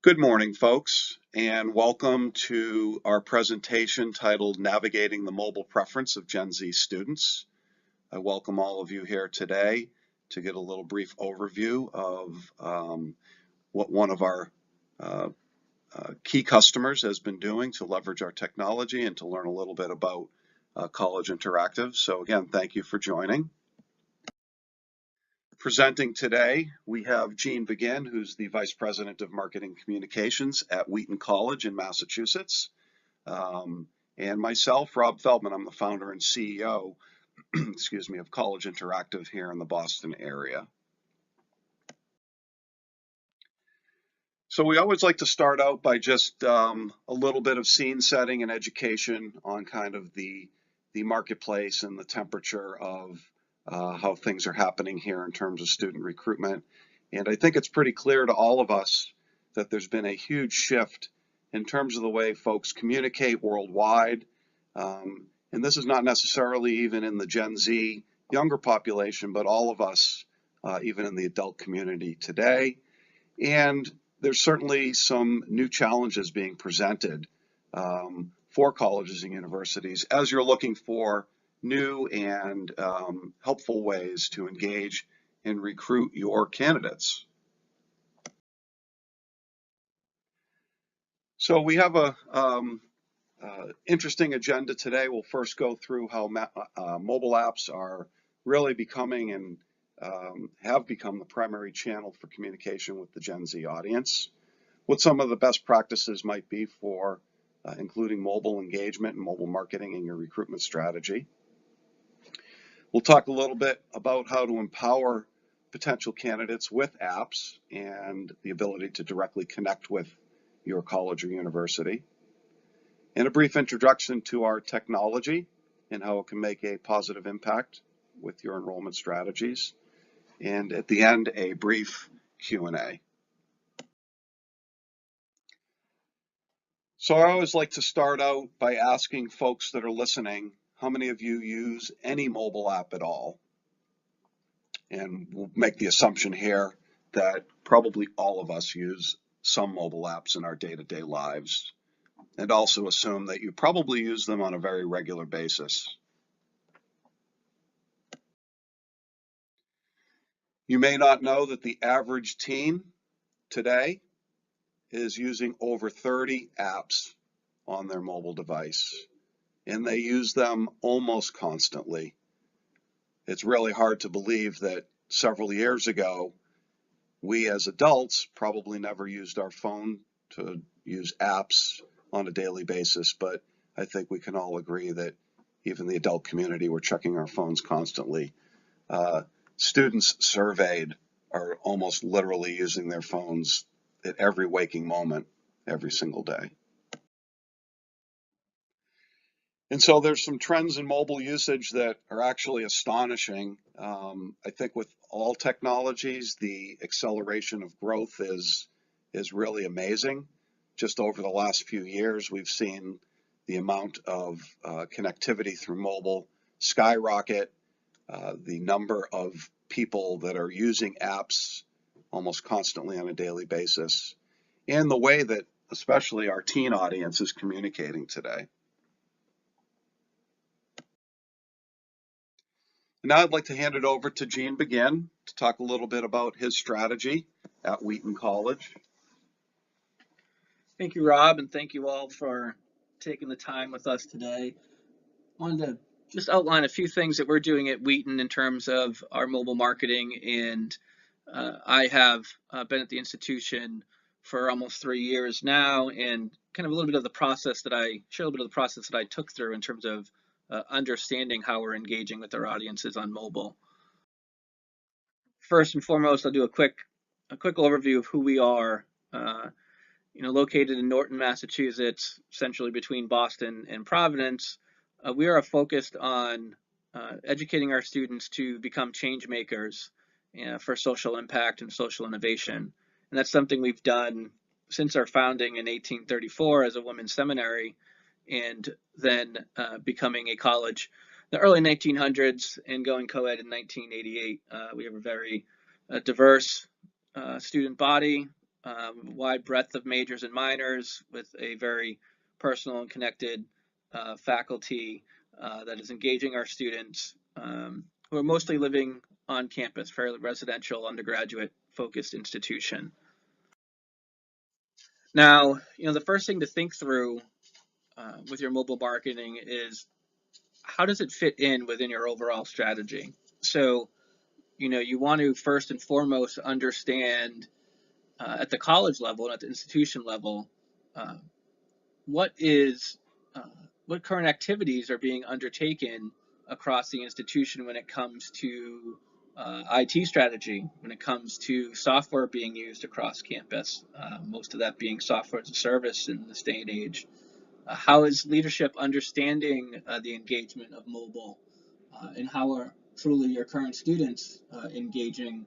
Good morning, folks, and welcome to our presentation titled Navigating the Mobile Preference of Gen Z Students. I welcome all of you here today to get a little brief overview of what one of our key customers has been doing to leverage our technology and to learn a little bit about College Interactive. So again, thank you for joining. Presenting today, we have Jean Begin, who's the Vice President of Marketing Communications at Wheaton College in Massachusetts, and myself, Rob Feldman. I'm the founder and CEO, excuse me, of College Interactive here in the Boston area. So we always like to start out by just a little bit of scene setting and education on kind of the marketplace and the temperature of how things are happening here in terms of student recruitment. And I think it's pretty clear to all of us that there's been a huge shift in terms of the way folks communicate worldwide. And this is not necessarily even in the Gen Z younger population, but all of us, even in the adult community today. And there's certainly some new challenges being presented for colleges and universities as you're looking for new and helpful ways to engage and recruit your candidates. So we have a interesting agenda today. We'll first go through how mobile apps are really becoming and have become the primary channel for communication with the Gen Z audience, what some of the best practices might be for including mobile engagement and mobile marketing in your recruitment strategy. We'll talk a little bit about how to empower potential candidates with apps and the ability to directly connect with your college or university, and a brief introduction to our technology and how it can make a positive impact with your enrollment strategies, and at the end, a brief Q&A. So I always like to start out by asking folks that are listening, how many of you use any mobile app at all? And we'll make the assumption here that probably all of us use some mobile apps in our day-to-day lives, and also assume that you probably use them on a very regular basis. You may not know that the average teen today is using over 30 apps on their mobile device, and they use them almost constantly. It's really hard to believe that several years ago, we as adults probably never used our phone to use apps on a daily basis, but I think we can all agree that even the adult community, we're checking our phones constantly. Students surveyed are almost literally using their phones at every waking moment, every single day. And so there's some trends in mobile usage that are actually astonishing. I think with all technologies, the acceleration of growth is really amazing. Just over the last few years, we've seen the amount of connectivity through mobile skyrocket, the number of people that are using apps almost constantly on a daily basis, and the way that especially our teen audience is communicating today. Now I'd like to hand it over to Jean Begin to talk a little bit about his strategy at Wheaton College. Thank you, Rob, and thank you all for taking the time with us today. I wanted to just outline a few things that we're doing at Wheaton in terms of our mobile marketing, and I have been at the institution for almost 3 years now, and kind of a little bit of the process that I took through in terms of understanding how we're engaging with our audiences on mobile. First and foremost, I'll do a quick overview of who we are. Located in Norton, Massachusetts, centrally between Boston and Providence, we are focused on educating our students to become change makers for social impact and social innovation. And that's something we've done since our founding in 1834 as a women's seminary, and then becoming a college in the early 1900s and going co-ed in 1988. We have a very diverse student body, wide breadth of majors and minors with a very personal and connected faculty that is engaging our students who are mostly living on campus, fairly residential, undergraduate focused institution. Now, the first thing to think through with your mobile marketing is how does it fit in within your overall strategy? So, you want to first and foremost understand at the college level and at the institution level uh, what is what current activities are being undertaken across the institution when it comes to IT strategy, when it comes to software being used across campus, most of that being software as a service in this day and age. How is leadership understanding the engagement of mobile, and how are truly your current students engaging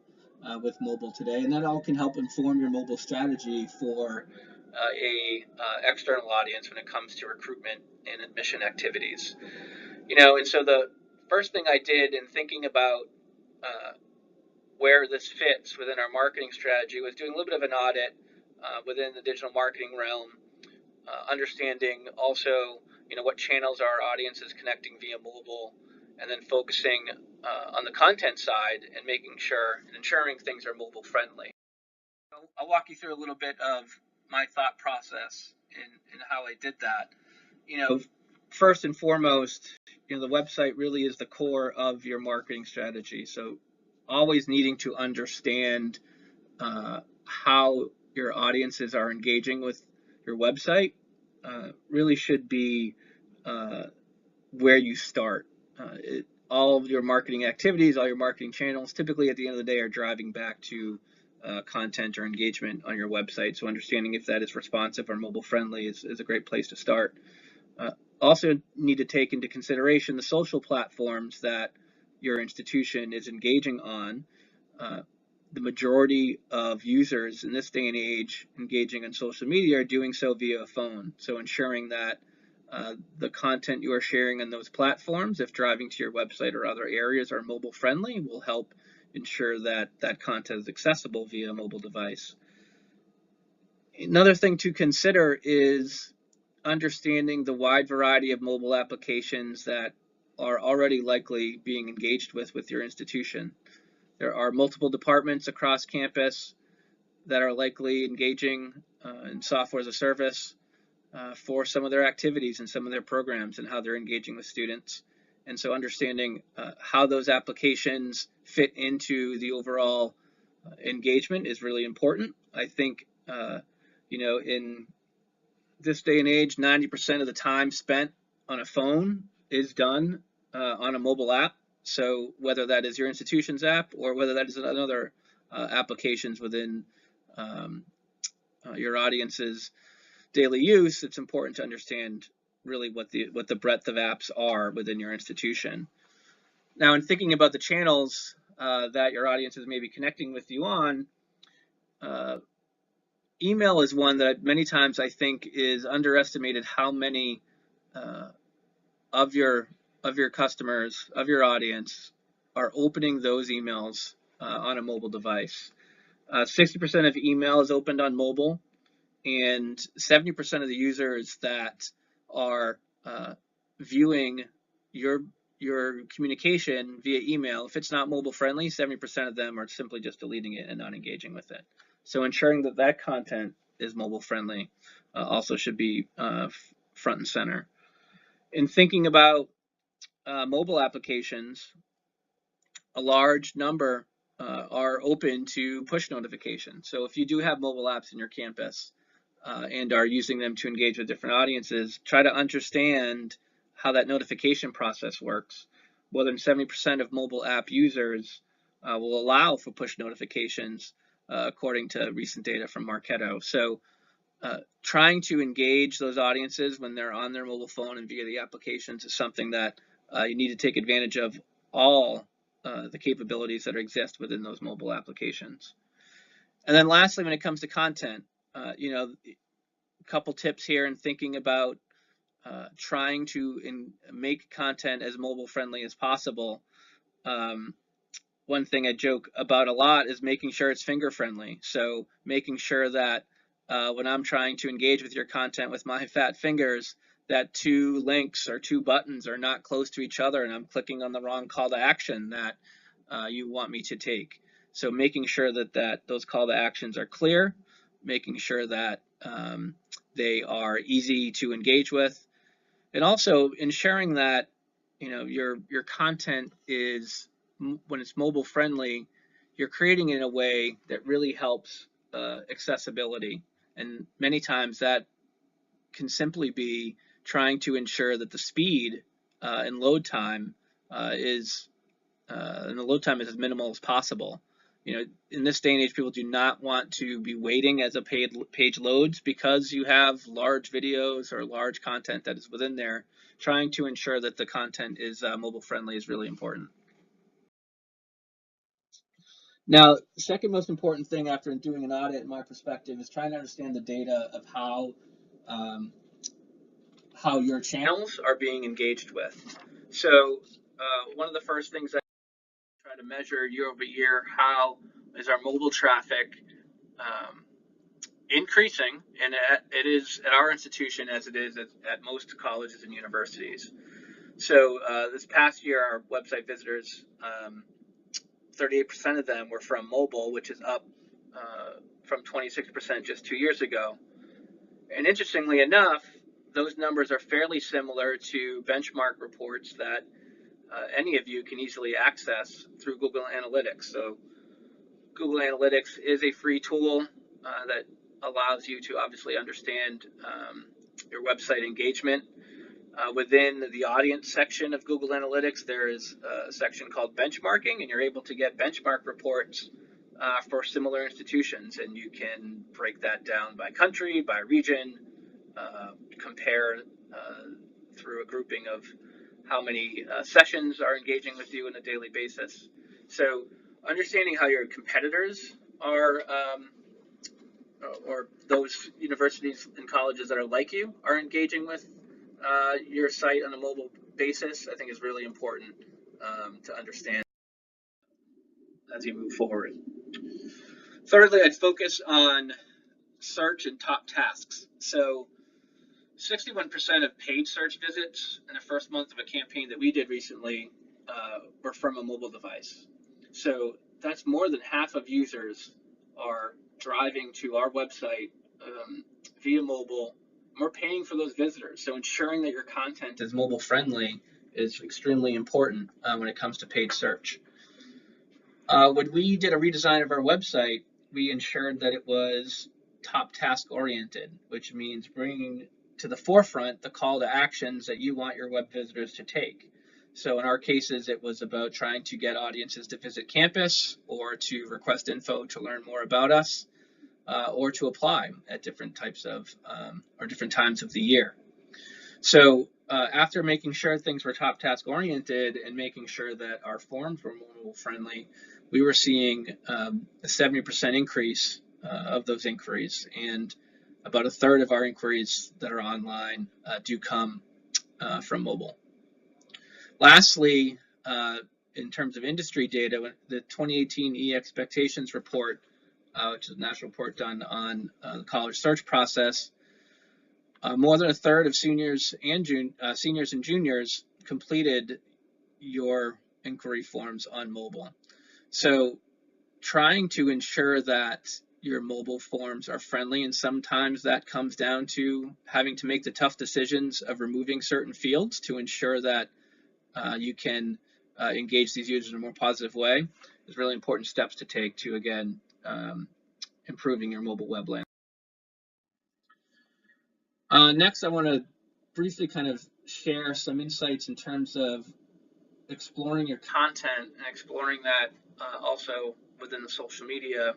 with mobile today? And that all can help inform your mobile strategy for a external audience when it comes to recruitment and admission activities. And so the first thing I did in thinking about uh, where this fits within our marketing strategy was doing a little bit of an audit within the digital marketing realm, understanding also what channels our audience is connecting via mobile, and then focusing on the content side and making sure and ensuring things are mobile friendly. I'll walk you through a little bit of my thought process and how I did that. First and foremost, the website really is the core of your marketing strategy. So always needing to understand how your audiences are engaging with your website really should be uh, where you start. All of your marketing activities, all your marketing channels, typically at the end of the day are driving back to content or engagement on your website. So understanding if that is responsive or mobile friendly is a great place to start. Uh, Also need to take into consideration the social platforms that your institution is engaging on. Uh, the majority of users in this day and age engaging on social media are doing so via a phone. So ensuring that the content you are sharing on those platforms, if driving to your website or other areas, are mobile friendly, will help ensure that that content is accessible via a mobile device. Another thing to consider is understanding the wide variety of mobile applications that are already likely being engaged with your institution. There are multiple departments across campus that are likely engaging in software as a service for some of their activities and some of their programs and how they're engaging with students. And so understanding how those applications fit into the overall engagement is really important. I think, in this day and age, 90% of the time spent on a phone is done on a mobile app. So whether that is your institution's app or whether that is another applications within um, your audience's daily use, it's important to understand really what the breadth of apps are within your institution. Now, in thinking about the channels that your audiences may be connecting with you on, uh, email is one that many times I think is underestimated how many uh, of your customers, of your audience, are opening those emails on a mobile device. 60% of email is opened on mobile, and 70% of the users that are viewing your communication via email, if it's not mobile friendly, 70% of them are simply just deleting it and not engaging with it. So ensuring that that content is mobile friendly also should be front and center. In thinking about mobile applications, a large number are open to push notifications. So if you do have mobile apps in your campus and are using them to engage with different audiences, try to understand how that notification process works. More than 70% of mobile app users will allow for push notifications, according to recent data from Marketo. So trying to engage those audiences when they're on their mobile phone and via the applications is something that you need to take advantage of all the capabilities that exist within those mobile applications. And then lastly, when it comes to content, a couple tips here in thinking about trying to make content as mobile friendly as possible. one thing I joke about a lot is making sure it's finger friendly. So making sure that when I'm trying to engage with your content with my fat fingers, that two links or two buttons are not close to each other and I'm clicking on the wrong call to action that you want me to take. So making sure that those call to actions are clear, making sure that they are easy to engage with, and also ensuring that your content is, when it's mobile friendly, you're creating it in a way that really helps accessibility. And many times that can simply be trying to ensure that the speed and load time is and the load time is as minimal as possible. In this day and age, people do not want to be waiting as a page loads because you have large videos or large content that is within there. Trying to ensure that the content is mobile friendly is really important. Now, the second most important thing after doing an audit, in my perspective, is trying to understand the data of um, how your channels are being engaged with. So one of the first things I try to measure year over year, how is our mobile traffic um, increasing, and it is at our institution as it is at most colleges and universities. So this past year, our website visitors, 38% of them were from mobile, which is up from 26% just 2 years ago. And interestingly enough, those numbers are fairly similar to benchmark reports that any of you can easily access through Google Analytics. So Google Analytics is a free tool that allows you to obviously understand your website engagement. Within the audience section of Google Analytics, there is a section called benchmarking, and you're able to get benchmark reports for similar institutions, and you can break that down by country, by region, compare through a grouping of how many sessions are engaging with you on a daily basis. So understanding how your competitors are, or those universities and colleges that are like you, are engaging with your site on a mobile basis, I think is really important to understand as you move forward. Thirdly, I'd focus on search and top tasks. So 61% of paid search visits in the first month of a campaign that we did recently were from a mobile device. So that's more than half of users are driving to our website via mobile. We're paying for those visitors. So ensuring that your content is mobile friendly is extremely important when it comes to paid search. When we did a redesign of our website, we ensured that it was top task oriented, which means bringing to the forefront the call to actions that you want your web visitors to take. So in our cases, it was about trying to get audiences to visit campus, or to request info to learn more about us, or to apply at different types of or different times of the year. So after making sure things were top task oriented and making sure that our forms were mobile friendly, we were seeing a 70% increase of those inquiries, and about a third of our inquiries that are online do come from mobile. Lastly, in terms of industry data, the 2018 e-expectations report, which is a national report done on the college search process, more than a third of seniors and juniors completed your inquiry forms on mobile. So trying to ensure that your mobile forms are friendly, and sometimes that comes down to having to make the tough decisions of removing certain fields to ensure that you can engage these users in a more positive way, is really important steps to take to, again, improving your mobile web landing. Next, I want to briefly kind of share some insights in terms of exploring your content and exploring that also within the social media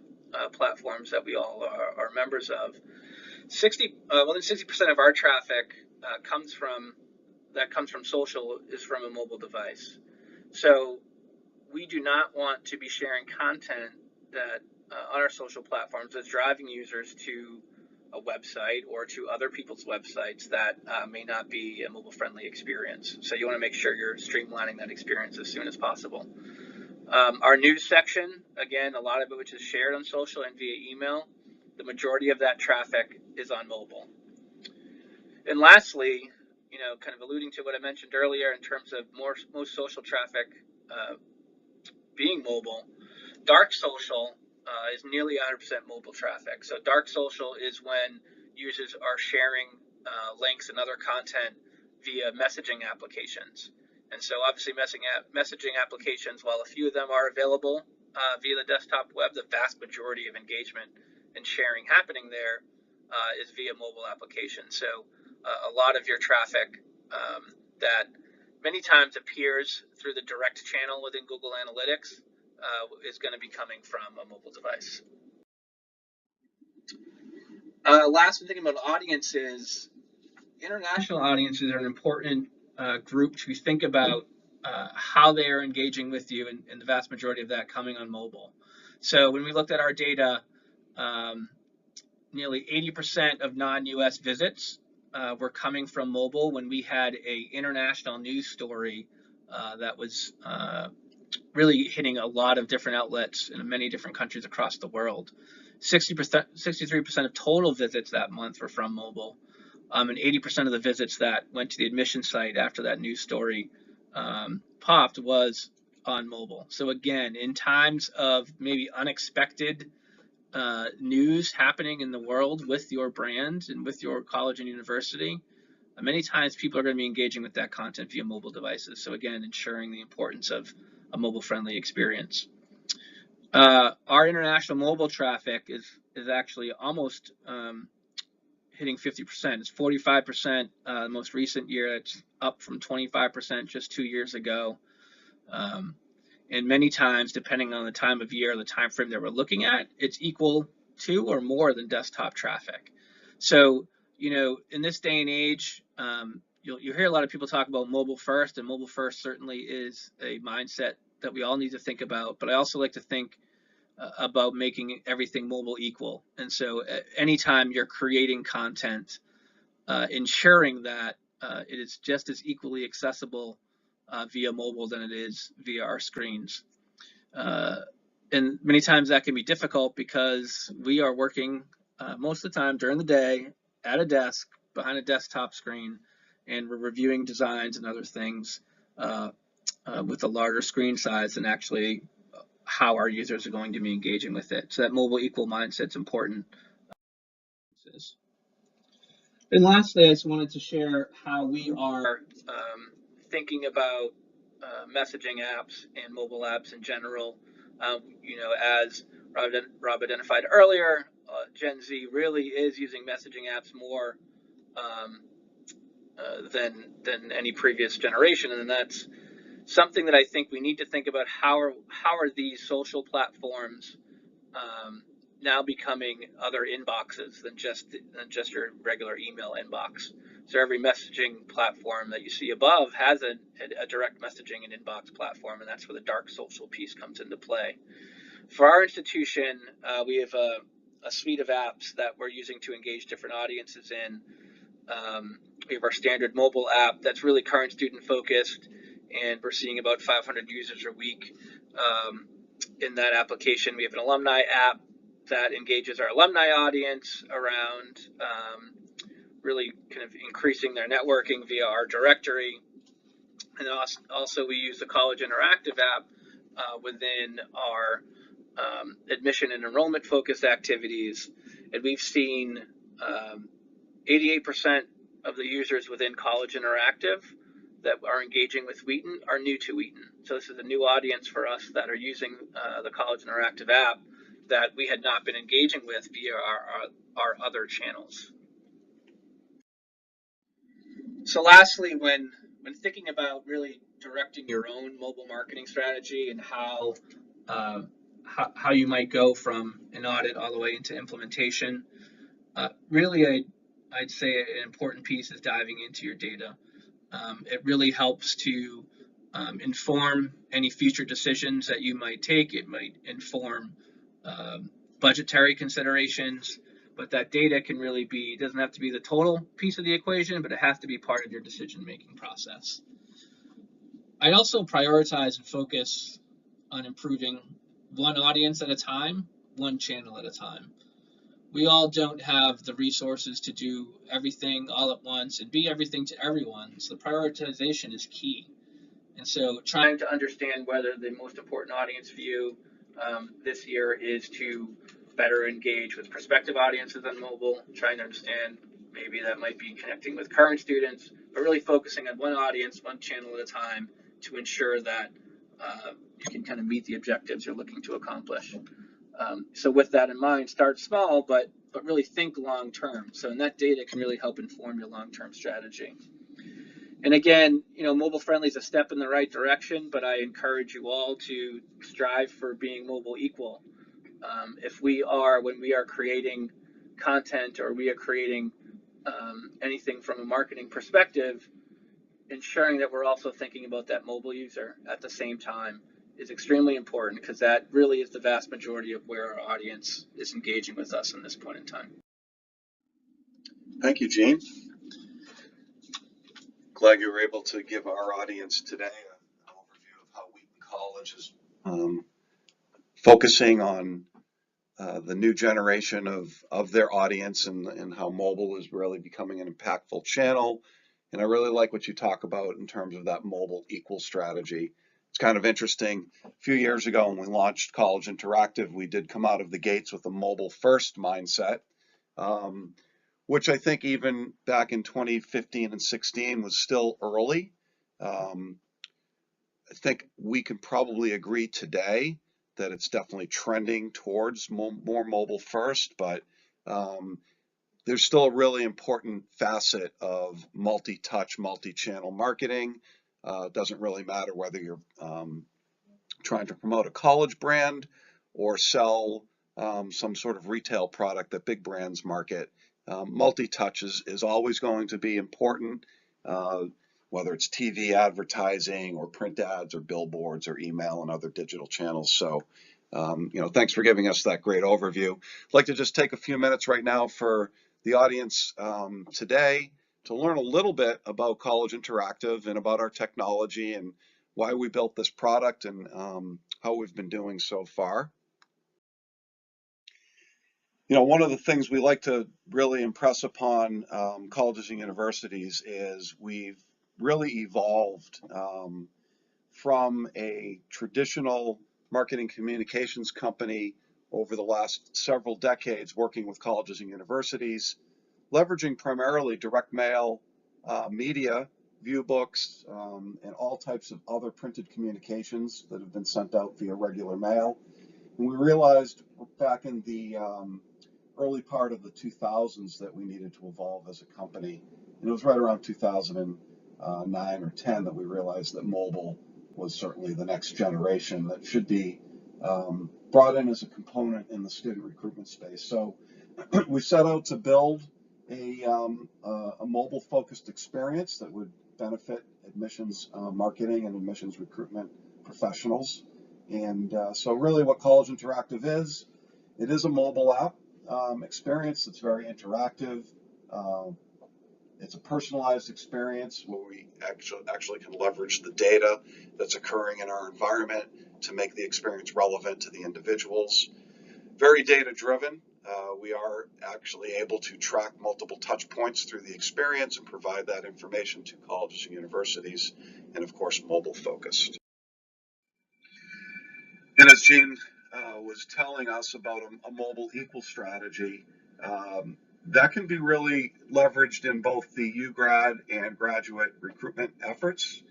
platforms that we all are members of. More than 60% of our traffic comes from social, is from a mobile device. So we do not want to be sharing content that on our social platforms that's driving users to a website or to other people's websites that may not be a mobile friendly experience. So you want to make sure you're streamlining that experience as soon as possible. Our news section, again, a lot of it which is shared on social and via email, the majority of that traffic is on mobile. And lastly, kind of alluding to what I mentioned earlier in terms of most social traffic being mobile, dark social is nearly 100% mobile traffic. So dark social is when users are sharing links and other content via messaging applications. And so obviously messaging applications, while a few of them are available via the desktop web, the vast majority of engagement and sharing happening there is via mobile applications. So a lot of your traffic that many times appears through the direct channel within Google Analytics is going to be coming from a mobile device. Last, when thinking about audiences, international audiences are an important group to think about how they are engaging with you, and the vast majority of that coming on mobile. So when we looked at our data, nearly 80% of non-US visits were coming from mobile when we had an international news story that was really hitting a lot of different outlets in many different countries across the world. 63% of total visits that month were from mobile, and 80% of the visits that went to the admission site after that news story popped was on mobile. So again, in times of maybe unexpected news happening in the world with your brand and with your college and university, many times people are going to be engaging with that content via mobile devices. So again, ensuring the importance of a mobile-friendly experience. Our international mobile traffic is actually almost hitting 50%. It's 45% the most recent year. It's up from 25% just 2 years ago. And many times, depending on the time of year, the time frame that we're looking at, it's equal to or more than desktop traffic. So, in this day and age, you'll hear a lot of people talk about mobile first, and mobile first certainly is a mindset that we all need to think about. But I also like to think about making everything mobile equal. And so anytime you're creating content, ensuring that it is just as equally accessible via mobile than it is via our screens. And many times that can be difficult because we are working most of the time during the day at a desk behind a desktop screen, and we're reviewing designs and other things with a larger screen size than actually how our users are going to be engaging with it. So that mobile equal mindset is important. And lastly, I just wanted to share how we are thinking about messaging apps and mobile apps in general. As Rob identified earlier, Gen Z really is using messaging apps more than any previous generation, and that's something that I think we need to think about. How are these social platforms now becoming other inboxes than just your regular email inbox? So every messaging platform that you see above has a direct messaging and inbox platform, and that's where the dark social piece comes into play. For our institution, we have a suite of apps that we're using to engage different audiences in. We have our standard mobile app that's really current student focused, and we're seeing about 500 users a week in that application. We have an alumni app that engages our alumni audience around really kind of increasing their networking via our directory. And also we use the College Interactive app within our admission and enrollment focused activities. And we've seen 88% of the users within College Interactive that are engaging with Wheaton are new to Wheaton. So this is a new audience for us that are using the College Interactive app that we had not been engaging with via our other channels. So lastly, when thinking about really directing your own mobile marketing strategy and how you might go from an audit all the way into implementation, really I'd say an important piece is diving into your data. It really helps to inform any future decisions that you might take. It might inform budgetary considerations, but that data can really doesn't have to be the total piece of the equation, but it has to be part of your decision-making process. I'd also prioritize and focus on improving one audience at a time, one channel at a time. We all don't have the resources to do everything all at once and be everything to everyone. So prioritization is key. And so trying to understand whether the most important audience for you this year is to better engage with prospective audiences on mobile, trying to understand maybe that might be connecting with current students, but really focusing on one audience, one channel at a time to ensure that you can kind of meet the objectives you're looking to accomplish. So with that in mind, start small, but really think long term. So and that data can really help inform your long term strategy. And again, mobile friendly is a step in the right direction, but I encourage you all to strive for being mobile equal. When we are creating content or we are creating anything from a marketing perspective, ensuring that we're also thinking about that mobile user at the same time is extremely important, because that really is the vast majority of where our audience is engaging with us in this point in time. Thank you, Gene. Glad you were able to give our audience today an overview of how Wheaton College is focusing on the new generation of their audience and how mobile is really becoming an impactful channel. And I really like what you talk about in terms of that mobile equal strategy. It's kind of interesting. A few years ago when we launched College Interactive, we did come out of the gates with a mobile first mindset, which I think even back in 2015 and 16 was still early. I think we can probably agree today that it's definitely trending towards more mobile first, but there's still a really important facet of multi-touch, multi-channel marketing. It doesn't really matter whether you're trying to promote a college brand or sell some sort of retail product that big brands market. Multi-touch is always going to be important, whether it's TV advertising or print ads or billboards or email and other digital channels. So, thanks for giving us that great overview. I'd like to just take a few minutes right now for the audience today to learn a little bit about College Interactive and about our technology and why we built this product and how we've been doing so far. One of the things we like to really impress upon colleges and universities is we've really evolved from a traditional marketing communications company over the last several decades working with colleges and universities, leveraging primarily direct mail, media, view books, and all types of other printed communications that have been sent out via regular mail. And we realized back in the early part of the 2000s that we needed to evolve as a company. And it was right around 2009 or 10 that we realized that mobile was certainly the next generation that should be brought in as a component in the student recruitment space. So we set out to build a mobile-focused experience that would benefit admissions marketing and admissions recruitment professionals. And so really what College Interactive is, it is a mobile app experience that's very interactive. It's a personalized experience where we actually can leverage the data that's occurring in our environment to make the experience relevant to the individuals. Very data driven. We are actually able to track multiple touch points through the experience and provide that information to colleges and universities, and of course mobile focused. And as Gene was telling us about a mobile equal strategy, that can be really leveraged in both the UGrad and graduate recruitment efforts.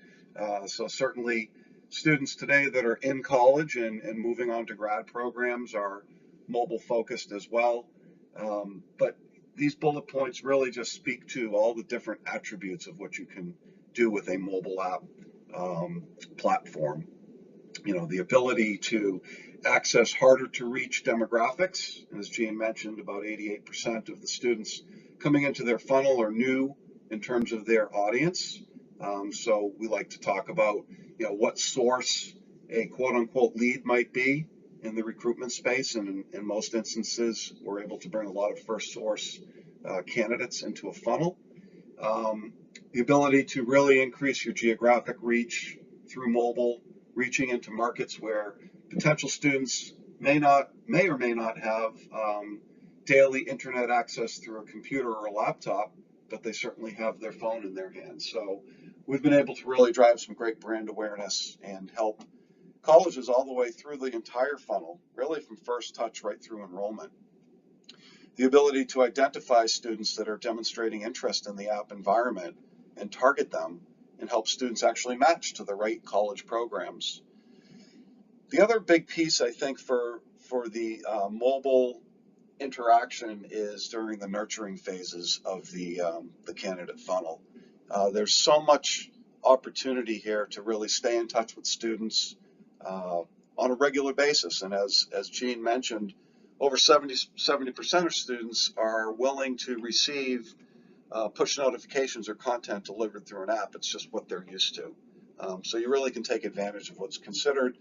So certainly students today that are in college and moving on to grad programs are mobile focused as well. But these bullet points really just speak to all the different attributes of what you can do with a mobile app platform. The ability to access harder to reach demographics. As Gene mentioned, about 88% of the students coming into their funnel are new in terms of their audience. So we like to talk about, what source a quote unquote lead might be in the recruitment space. And in most instances, we're able to bring a lot of first source candidates into a funnel. The ability to really increase your geographic reach through mobile, reaching into markets where Potential students may or may not have daily internet access through a computer or a laptop, but they certainly have their phone in their hands. So we've been able to really drive some great brand awareness and help colleges all the way through the entire funnel, really from first touch right through enrollment. The ability to identify students that are demonstrating interest in the app environment and target them and help students actually match to the right college programs. The other big piece, I think, for the mobile interaction is during the nurturing phases of the candidate funnel. There's so much opportunity here to really stay in touch with students on a regular basis. And as Jean mentioned, over 70% of students are willing to receive push notifications or content delivered through an app. It's just what they're used to. So you really can take advantage of what's considered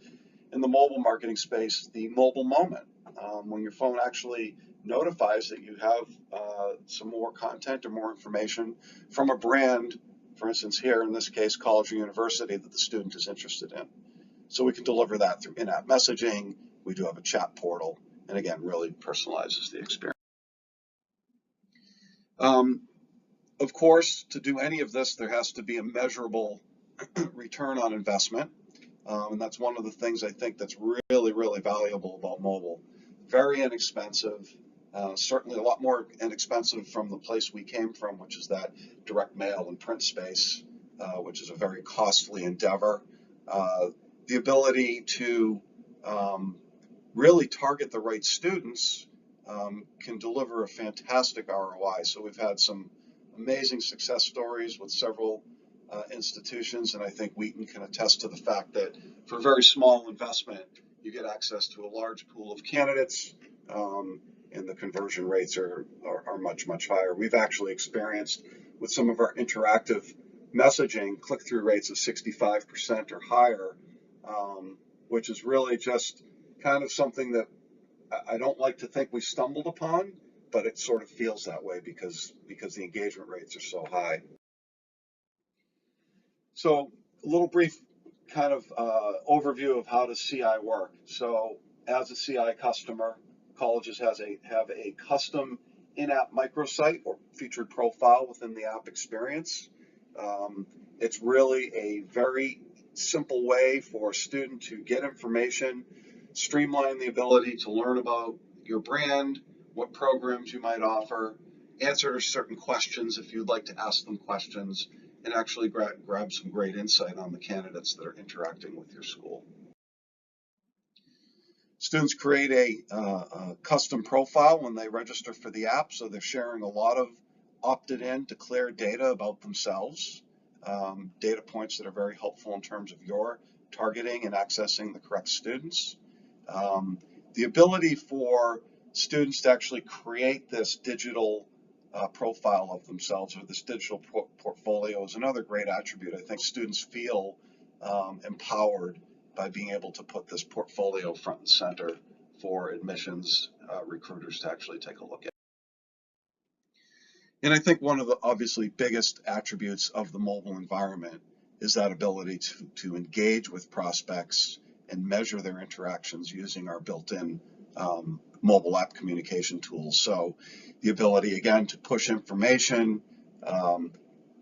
in the mobile marketing space, the mobile moment, when your phone actually notifies that you have some more content or more information from a brand, for instance here in this case college or university, that the student is interested in. So we can deliver that through in-app messaging. We do have a chat portal, and again, really personalizes the experience. Of course, to do any of this, there has to be a measurable return on investment. And that's one of the things I think that's really, really valuable about mobile. Very inexpensive, certainly a lot more inexpensive from the place we came from, which is that direct mail and print space, which is a very costly endeavor. The ability to really target the right students can deliver a fantastic ROI. So we've had some amazing success stories with several institutions, and I think Wheaton can attest to the fact that for a very small investment, you get access to a large pool of candidates, and the conversion rates are much, much higher. We've actually experienced with some of our interactive messaging click-through rates of 65% or higher, which is really just kind of something that I don't like to think we stumbled upon, but it sort of feels that way because the engagement rates are so high. So a little brief kind of overview of how does CI work. So as a CI customer, colleges have a custom in-app microsite or featured profile within the app experience. It's really a very simple way for a student to get information, streamline the ability to learn about your brand, what programs you might offer, answer certain questions if you'd like to ask them questions, and actually grab some great insight on the candidates that are interacting with your school. Students create a custom profile when they register for the app, so they're sharing a lot of opted-in, declared data about themselves, data points that are very helpful in terms of your targeting and accessing the correct students. The ability for students to actually create this digital profile of themselves, or this digital portfolio, is another great attribute. I think students feel empowered by being able to put this portfolio front and center for admissions recruiters to actually take a look at. And I think one of the obviously biggest attributes of the mobile environment is that ability to engage with prospects and measure their interactions using our built-in mobile app communication tools. So the ability, again, to push information,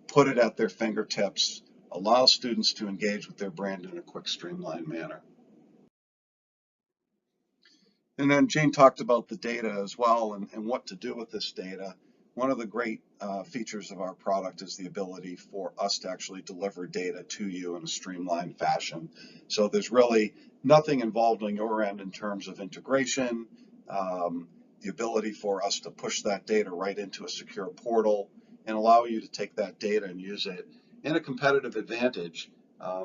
put it at their fingertips, allow students to engage with their brand in a quick, streamlined manner. And then Jane talked about the data as well and what to do with this data. One of the great features of our product is the ability for us to actually deliver data to you in a streamlined fashion. So there's really nothing involved on your end in terms of integration, the ability for us to push that data right into a secure portal and allow you to take that data and use it in a competitive advantage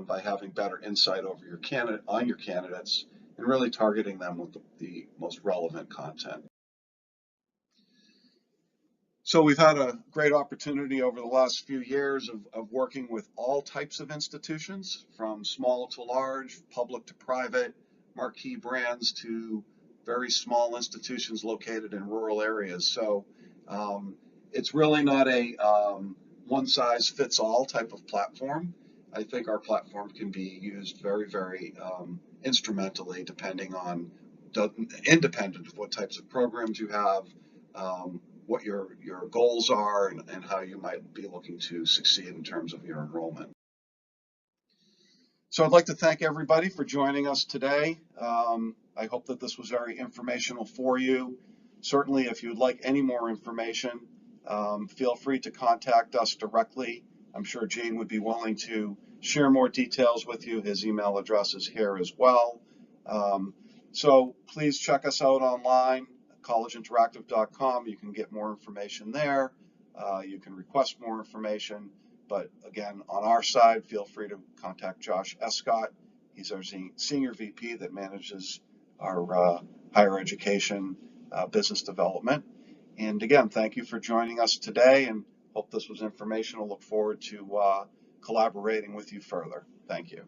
by having better insight over your candidates and really targeting them with the most relevant content. So we've had a great opportunity over the last few years of working with all types of institutions, from small to large, public to private, marquee brands to very small institutions located in rural areas. So it's really not a one-size-fits-all type of platform. I think our platform can be used very, very instrumentally, depending on independent of what types of programs you have, what your goals are, and how you might be looking to succeed in terms of your enrollment. So I'd like to thank everybody for joining us today. I hope that this was very informational for you. Certainly, if you'd like any more information, feel free to contact us directly. I'm sure Gene would be willing to share more details with you. His email address is here as well. So please check us out online, collegeinteractive.com. You can get more information there. You can request more information. But again, on our side, feel free to contact Josh Escott. He's our senior VP that manages our higher education business development. And again, thank you for joining us today, and hope this was informational. Look forward to collaborating with you further. Thank you.